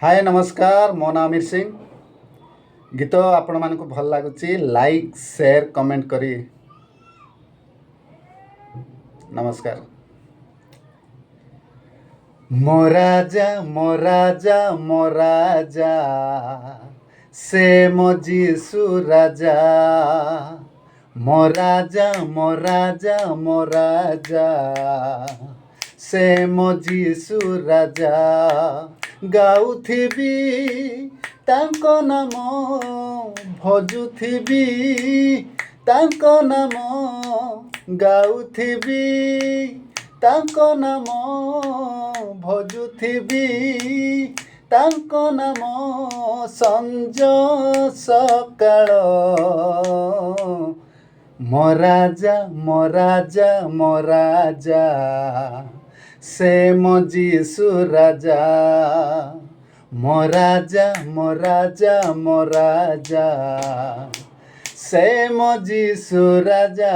हाय नमस्कार मो ना अमीर सिंह गीत आपण मान भल लगुच लाइक शेयर कमेंट करी नमस्कार। मोराजा मोराजा मोराजा से मजीसु राजा मोराजा मोराजा मोराजा से मजीसु राजा गाउथिबी तांको नाम भजुथिबी तांको नाम गाउथिबी तांको नाम भजुथिबी तांको नाम संज सकाळ मोराजा मोराजा मोराजा से मजीसु राजा मोराजा मोराजा मोराजा से मजीसु राजा।